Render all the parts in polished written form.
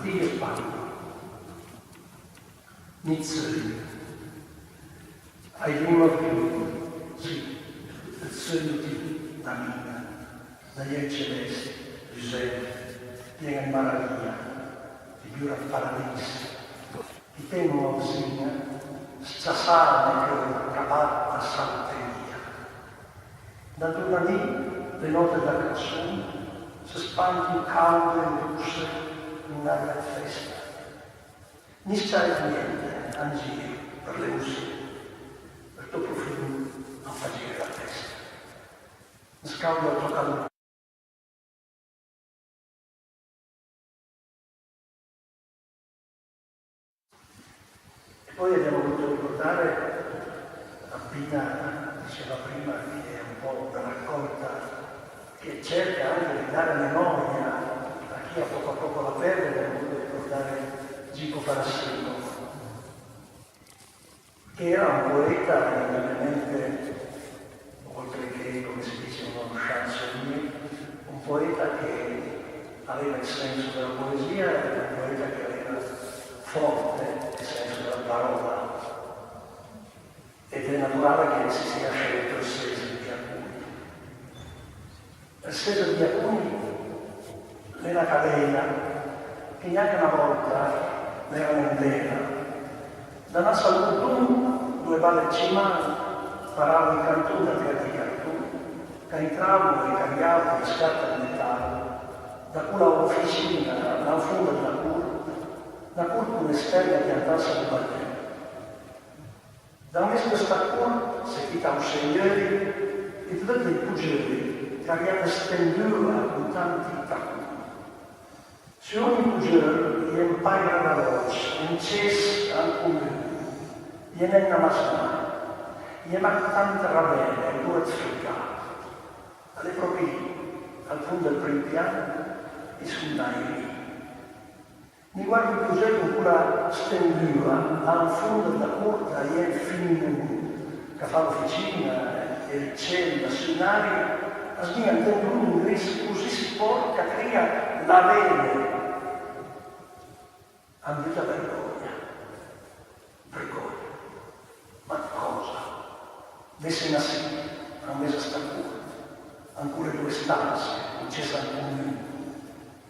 Dio Padre, Nizzari, ai primo più, sì, il sogno di Damina, dagli celesti, Giuseppe, viene in Maria, di più al paradiso, di te non segna, stasane che cavatta santeria. Da lunedì, le note da canzone, si spanti calde e luce, in aria festa. Non sai niente, anzi, per le musiche, per tuo profumo non facile la testa. Scaldo il tuo calore. E poi abbiamo voluto ricordare Pina, diceva prima, che è un po' una raccolta che cerca anche di dare memoria a chi a poco la perde. Abbiamo voluto ricordare Gico Parassino, che era un poeta indubbiamente, oltre che, come si dice, uno chansonnier, un poeta che aveva il senso della poesia e un poeta che aveva forte il senso della parola. Ed è naturale che si sia scelto il Seso di Alcuni. Il Seso di Alcuni è una catena che neanche una volta era un'intera. Da una salutun, due balle cimane, paravano in cantone a terra di cartone, che entravano e cambiavano le scarpe di metallo, da quella officina, da fondo della curva un'esterna piantasse di balletto. Da questa curva si chita un segnere e tutti i pugili che avevano stenduto con tanti tacchi. Se ogni pugile gli impaira la voce, in cessa al comune, gli è una masana, gli è tanta ravena e due sfruttati. Alle proprie, al fondo del primo piano, e sul nairi. Mi guardo il pugile con quella stendura, al fondo della porta e il film che fa l'officina e il cielo sui nairi, a sbia dentro un ingresso così sporca, crea la vene. Ambita vergogna. Desse nasì, a mesa statura, ancora due stanze, non c'è sangue.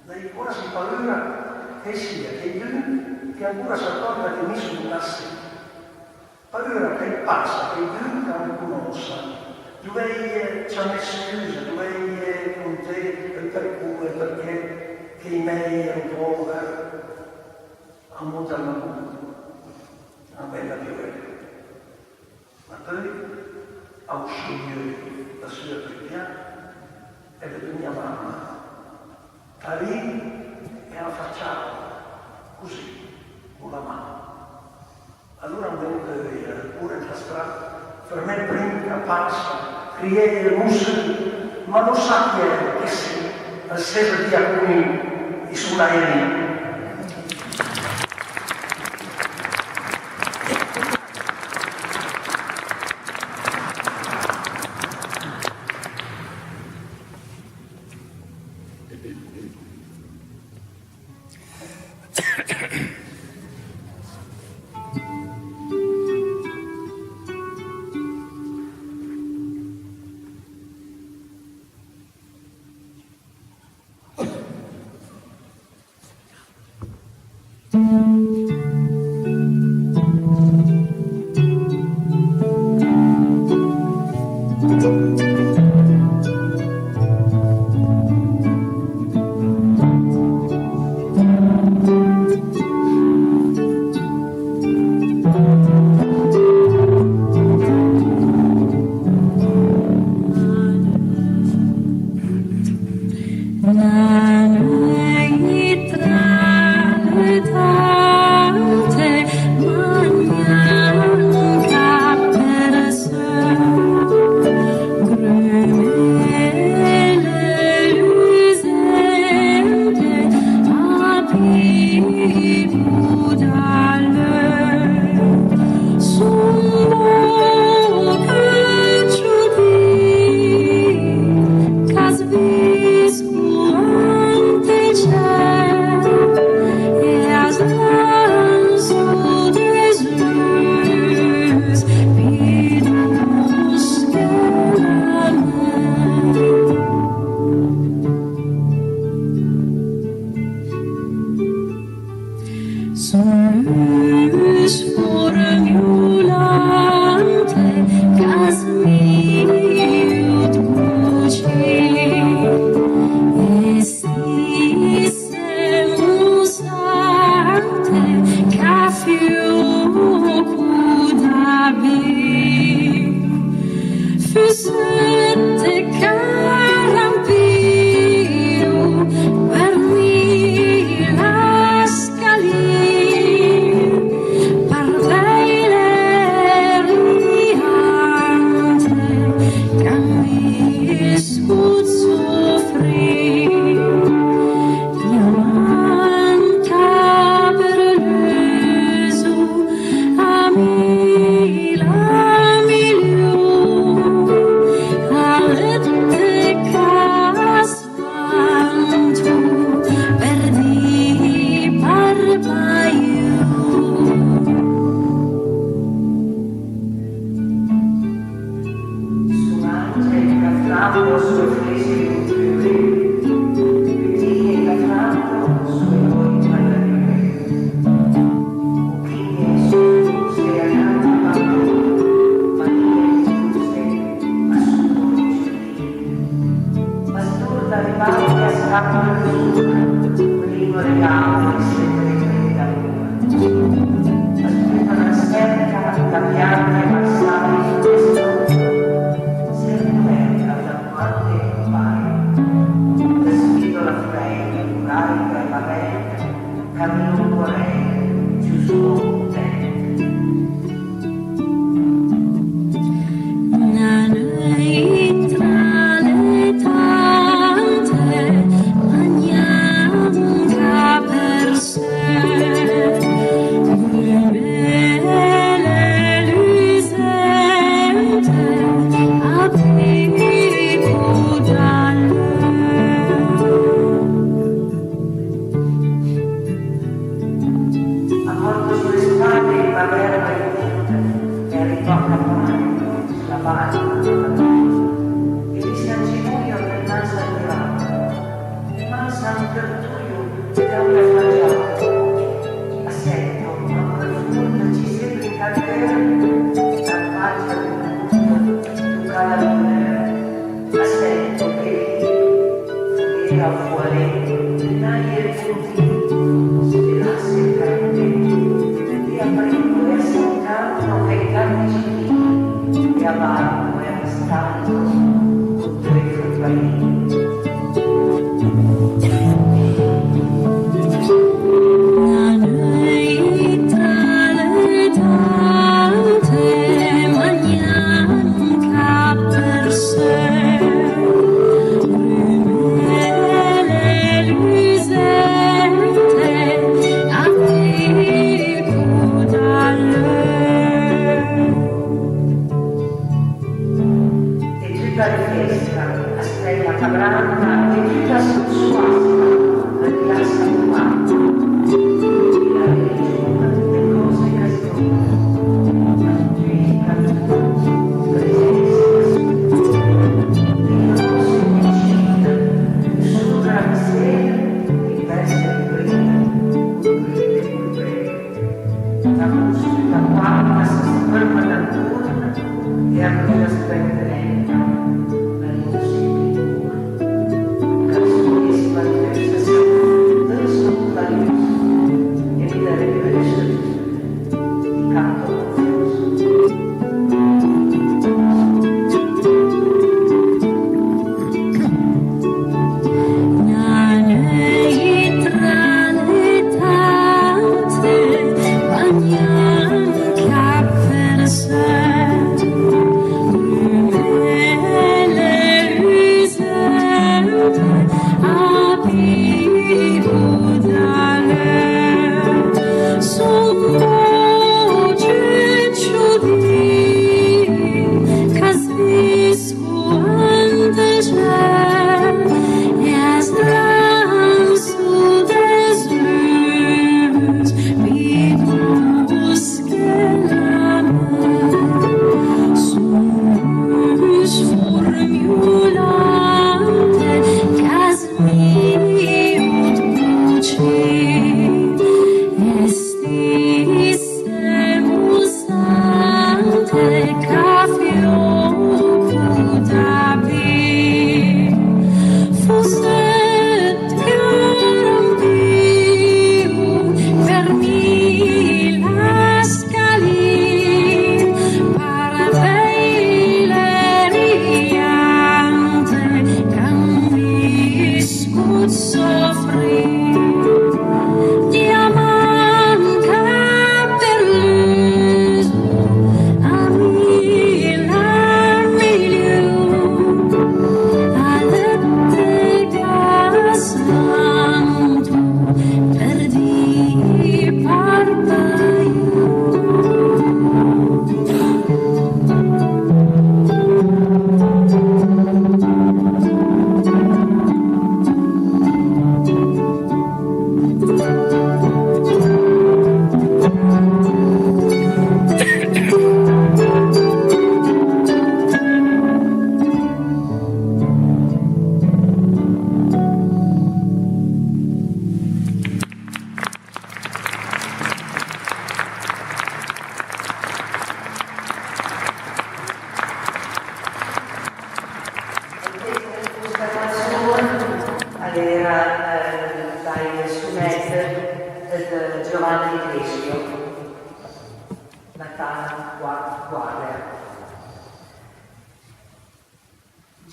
Dai quasi paura che sia che il che ancora si accorga che mi sono nassi. Paura che passa, che il che non conosce, dove ci ha messo chiusa, dove con te e per cui, perché che i miei ero povero, a monta una bella piovere. Ma poi ha uscito la sua preghiera e la mia mamma. Da lì e la facciamo così, con la mano. Allora è venuto pure la strada, per me prima passa, criei le muscoli, ma non sa chi è che sia, al sempre di alcuni i suoi. campana, e di San Giulio nel Mansa arrivato, il Mansa Antertuio cambia flagiato, assento, ma profondo ci sembra in carriera, la faccia di un punto, tu calabria, assento che era fuori, naie e punti, svelasse il carne, e aprendo e ascoltando ai canti civili, e avanti e avvistando contro i fruttaini.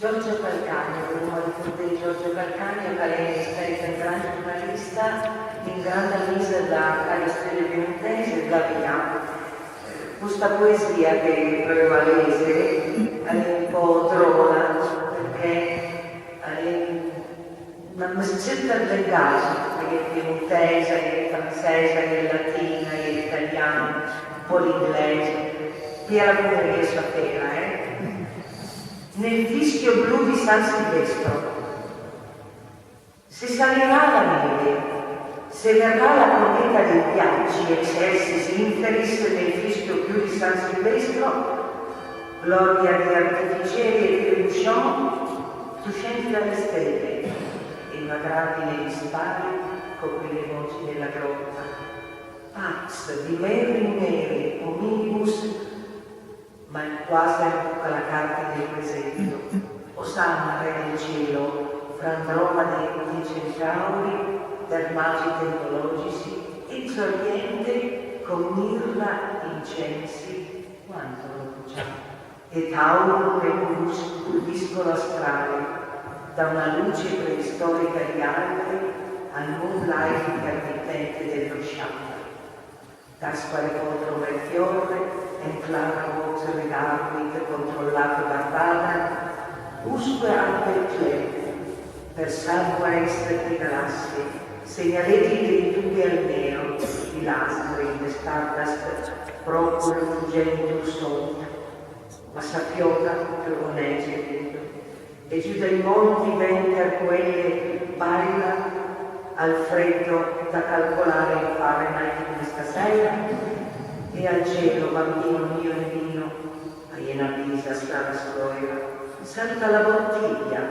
Giorgio Calcagno, primo di Giorgio Calcagno, che è un grande giornalista, in grande mise da Calistele Piemontese e da Via. Questa poesia che provo a leggere è un po' trona, perché è una mescetta di linguaggi, che è piemontese, che è francese, che è latina, che è italiano, un po' l'inglese, Piera come riesco a terra, Nel fischio blu di San Silvestro. Se salirà la neve, se verrà la cometa dei ghiacci eccelsi si inferisse nel fischio blu di San Silvestro, gloria di artificieri e di Luchon, tu scendi dalle stelle e una grandine di spari copri le voci della grotta. Pax di Mary Mary, omnibus, ma il quasi tocca la carta del presepio. Osanna, Re del cielo, fra Andromade di centauri, per magi tecnologici, ex oriente, con mirra, incensi, quanto lo bruciamo. E Tauro e pulviscono astrale, da una luce preistorica di altre al moonlight intermittente dello sciame. Gaspare contro Melchiorre, Enclara Mozart e Darwin controllato da Barbara, usque Albertle, per salva extra di galassie, segnaletti dei tubi al nero, di lastre in Stardust, procura fuggente sogno, ma sappiota piovonegge e giù dai monti venter quelle baila al freddo da calcolare in Fahrenheit questa sera, e al cielo, bambino mio e mio, a Iena Pisa, strana storia, salta la bottiglia,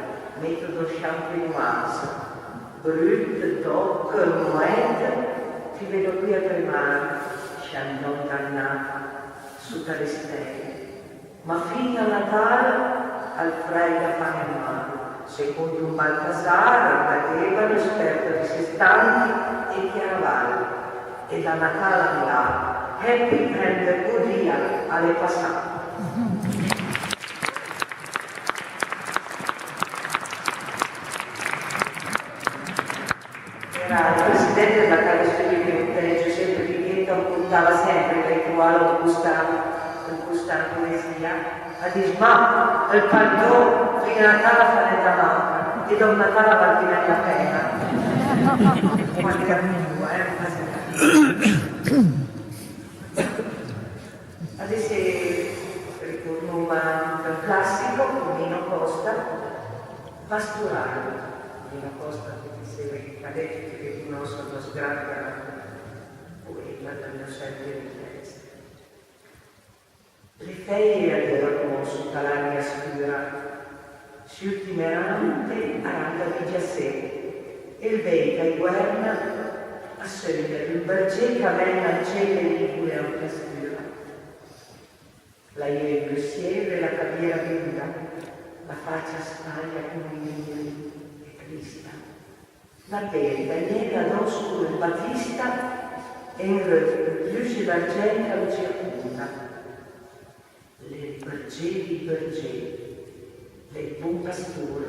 metodo champenoise, brut, doc, moed, ti vedo qui a tremare, Chandon dannata, su tale stelle, ma fino a Natale al frega pane e mano, secondo un Baltasar, Badevano, esperto di Sestanti e Chiaravalli, e da Natale a là, happy and good year alle passate. Era il presidente della Casa Studio di Monteggio, sempre di Pietro, puntava sempre il rituale Augustana Poesia, a dire ma il paldò fino a Natale fa ne davanti e da un Natale va di la pena. Quanti cammino, Adesso ritorno da un classico con Nino Costa, Pasturale. Nino Costa, che ha detto che uno sono sgranda poema dal mio sempre di testa. Le ferie erano sotto l'aria scura, si ultimerante alla vigia sé, e il venta e guerra a scegliere il bergeca venga al cielo di cui è una scura. La ieri e la caviera viva, la faccia spaglia come il e Crista. La bella nera d'oscuro e battista e in luce d'argento lo circonda. Le bergeri, le buon pastore,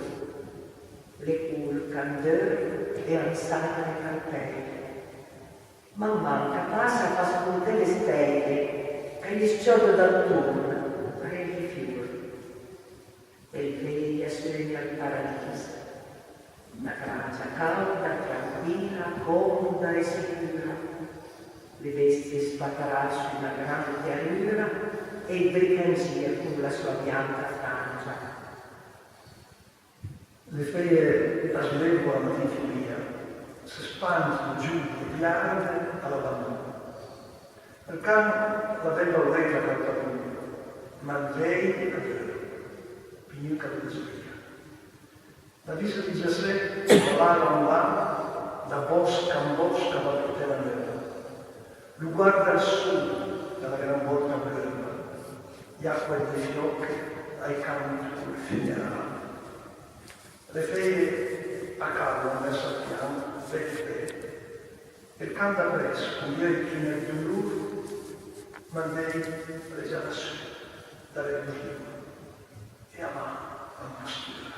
le cul candeur e ansate le cartelle. Man manca passa a spuntare le stelle, che gli schiodo dal turno, prendi fiori. E il veglia segna il paradiso. Una gracia calda, tranquilla, comoda e sicura. Le bestie sbatterà su una grande pianura e il briganzia con la sua bianca frangia. Le ferie a sviluppo alla matinfilia si spandono giù di piante all'abbandono. Il cane la bella oretta cartatura, ma lei è vero, più capisco. La vista di Gesù volava un là, da bosca a bosca va tutta la terra. Lo guarda al sud, dalla gran porta bella, gli acque degli occhi ai campi sul figliare. Le ferie a capo hanno messo a piano, vecchie, e canta presto, con gli occhi nel giulù, ma lei presa lassù, dalle due, e avanti a pastura.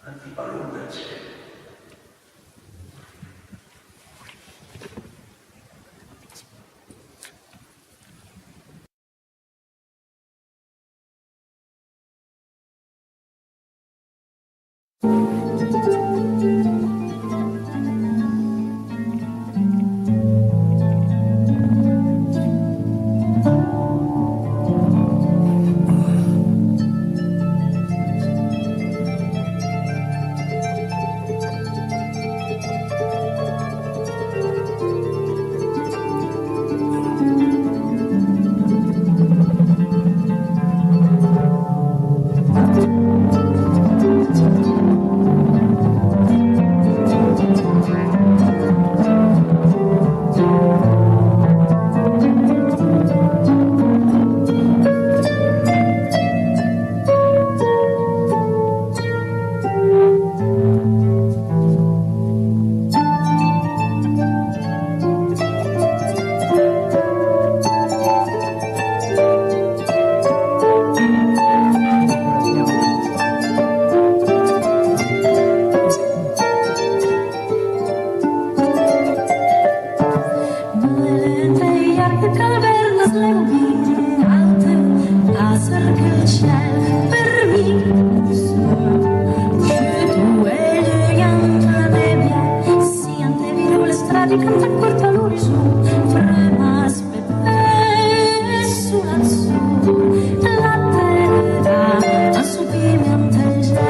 Antipalone del cielo. le bobine alte, laser que le ciel permis. Je dois le gant la nebbia, si ante viro le strade canta corta l'orizzonte, frema aspetta sull'azzurro, la terra a subirmi ante il cielo.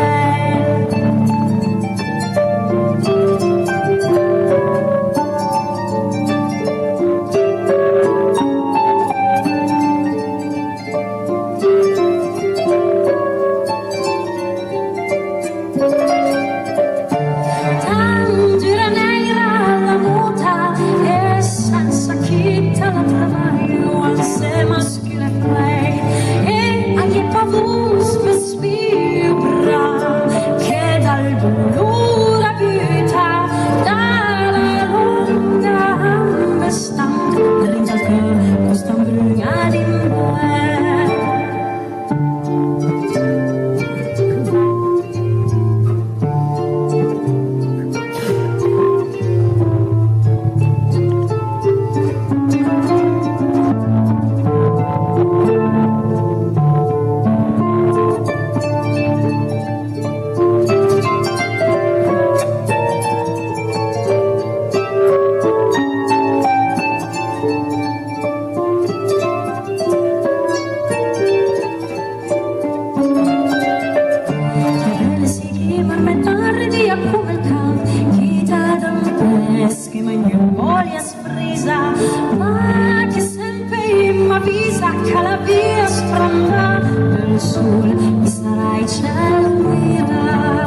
Ma che sempre m'avvisa che la via sfronda del sole mi sarai cielo mira.